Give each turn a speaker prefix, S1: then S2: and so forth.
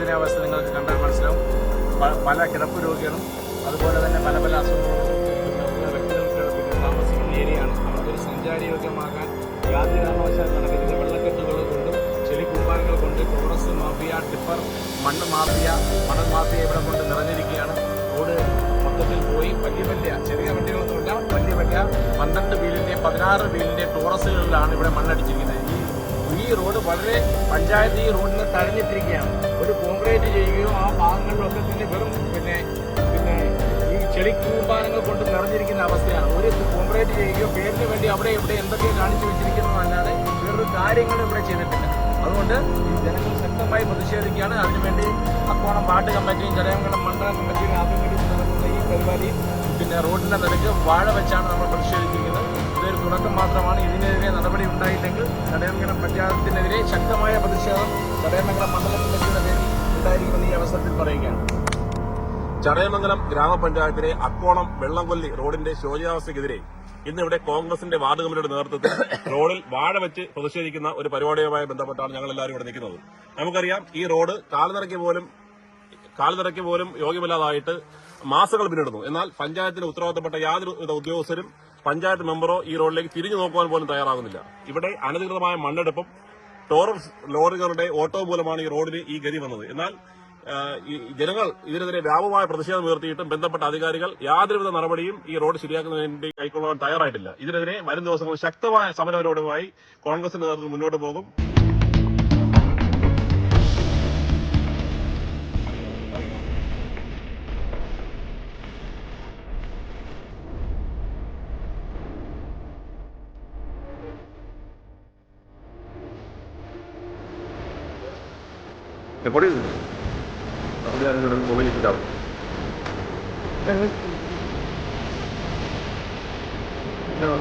S1: ശോചനീയാവസ്ഥ നിങ്ങൾക്ക് കണ്ടാൽ മനസ്സിലാവും. പല കിടപ്പ് രോഗികളും അതുപോലെ തന്നെ പല പല അസുഖങ്ങളും വ്യക്തികൾക്ക് താമസിക്കുന്ന ഏരിയയാണ്. അവർക്കൊരു സഞ്ചാരയോഗ്യമാകാൻ യാതൊരു കാരണവശാലും നടക്കരുത്. വെള്ളക്കെട്ടുകൾ കൊണ്ടും ചെളി കൂമ്പാരങ്ങൾ കൊണ്ട് ടൂറിസ്റ്റ് മാഫിയ, ടിപ്പർ, മണ്ണ് മാഫിയ, മണൽ മാഫിയ ഇവിടെ കൊണ്ട് നിറഞ്ഞിരിക്കുകയാണ്. റോഡ് മൊത്തത്തിൽ പോയി വലിയ ചെറിയ വണ്ടികളൊന്നുമില്ല, വലിയ 12 വീലിൻ്റെയും 16 വീലിൻ്റെയും ടൂറസുകളിലാണ് ഇവിടെ മണ്ണടിച്ചിരിക്കുന്നത്. ഈ റോഡ് വളരെ പഞ്ചായത്ത് ഈ റോഡിനെ തഴഞ്ഞിട്ടിരിക്കുകയാണ്. ഒരു കോൺക്രീറ്റ് ചെയ്യുകയോ ആ ഭാഗങ്ങളിലൊക്കെ തന്നെ വെറും പിന്നെ ഈ ചെളി കൂമ്പാരങ്ങൾ കൊണ്ട് നിറഞ്ഞിരിക്കുന്ന അവസ്ഥയാണ്. ഒരു കോൺക്രീറ്റ് ചെയ്യുകയോ പേരിന് വേണ്ടി അവിടെ ഇവിടെ എന്തൊക്കെയോ കാണിച്ചു വെച്ചിരിക്കുന്നതല്ലാതെ വേറൊരു കാര്യങ്ങളും ഇവിടെ ചെയ്തിട്ടില്ല. അതുകൊണ്ട് ഈ ജനങ്ങൾ ശക്തമായി പ്രതിഷേധിക്കുകയാണ്. അതിനുവേണ്ടി അക്കോണം വാർഡ് കമ്മിറ്റിയും ചടയമംഗലം മണ്ഡലം കമ്മിറ്റിയും ആഭിമുഖ്യത്തിൽ നടക്കുന്ന ഈ പരിപാടി റോഡിന്റെ നിരക്ക് വാഴ വെച്ചാണ് നമ്മൾ പ്രതിഷേധിച്ചിരിക്കുന്നത്. ഇതൊരു തുടക്കം മാത്രമാണ്. ഇതിനെതിരെ നടപടി ഉണ്ടായില്ലെങ്കിൽ ചടയമംഗലം പഞ്ചായത്തിനെതിരെ ശക്തമായ പ്രതിഷേധം ചടയമംഗലം മണ്ഡലം കമ്മിറ്റിയുടെ പേരിൽ ഉണ്ടായിരിക്കുമെന്ന് ഈ അവസരത്തിൽ പറയുകയാണ്.
S2: ചടയമംഗലം ഗ്രാമപഞ്ചായത്തിലെ അക്കോണം വെള്ളംകൊല്ലി റോഡിന്റെ ശോചനീയാവസ്ഥയ്ക്കെതിരെ ഇന്നിവിടെ കോൺഗ്രസിന്റെ വാർഡ് കമ്മിറ്റിയുടെ നേതൃത്വത്തിൽ റോഡിൽ വാഴ വെച്ച് പ്രതിഷേധിക്കുന്ന ഒരു പരിപാടിയുമായി ബന്ധപ്പെട്ടാണ് ഞങ്ങൾ എല്ലാവരും ഇവിടെ നിൽക്കുന്നത്. നമുക്കറിയാം, ഈ റോഡ് കാൽനടയ്ക്ക് പോലും യോഗ്യമല്ലാതായിട്ട് മാസങ്ങൾ പിന്നിടുന്നു. എന്നാൽ പഞ്ചായത്തിന് ഉത്തരവാദിത്തപ്പെട്ട യാതൊരു ഉദ്യോഗസ്ഥരും പഞ്ചായത്ത് മെമ്പറോ ഈ റോഡിലേക്ക് തിരിഞ്ഞു നോക്കുവാൻ പോലും തയ്യാറാകുന്നില്ല. ഇവിടെ അനധികൃതമായ മണ്ണെടുപ്പും ടോറസ് ലോറികളുടെ ഓട്ടോ മൂലമാണ് ഈ റോഡിന് ഈ ഗതി വന്നത്. എന്നാൽ ഈ ജനങ്ങൾ ഇതിനെതിരെ വ്യാപകമായ പ്രതിഷേധം ഉയർത്തിയിട്ടും ബന്ധപ്പെട്ട അധികാരികൾ യാതൊരുവിധ നടപടിയും ഈ റോഡ് ശരിയാക്കുന്നതിന് വേണ്ടി കൈക്കൊള്ളാൻ തയ്യാറായിട്ടില്ല. ഇതിനെതിരെ വരും ദിവസങ്ങളിൽ ശക്തമായ സമരപരിപാടിയുമായി കോൺഗ്രസിന്റെ നേതൃത്വത്തിൽ മുന്നോട്ട് പോകും.
S3: No,